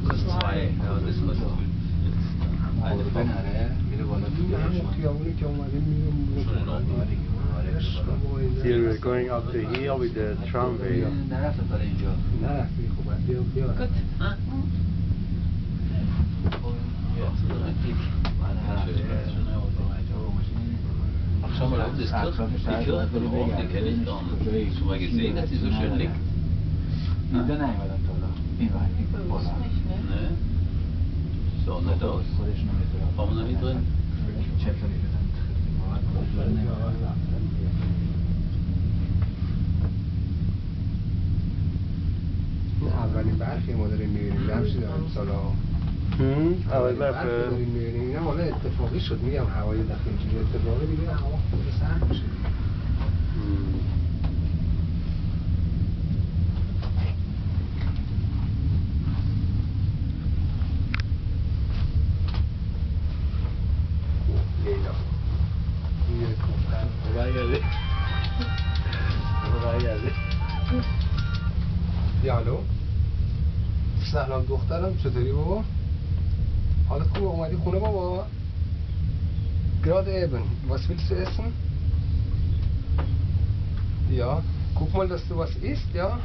Das 2. Ja, das ist was. Eine Frau. Here we're going up to here with the tramway. Gut. Schau mal, das die Kirche von oben, die kenne ich gar nicht. Schon mal gesehen, dass die so schön liegt? Ne? So nicht aus. Brauchen wir noch nicht drin? اولین برخی ما داریم میبینیم جمشید داریم سالا اول برخی داریم میبینیم اینم حالا اتفاقی شد میگم هوای دفعه اینجوری اتفاقی دیگه هوا خود سرد میشه لیلا این کفتن برگرده برگرده یالو سلام دخترم چطوری بابا؟ حالت خوبه اومدی خونه بابا؟ Gerade eben. Was willst du essen? Ja. Guck mal, dass du was isst, ja?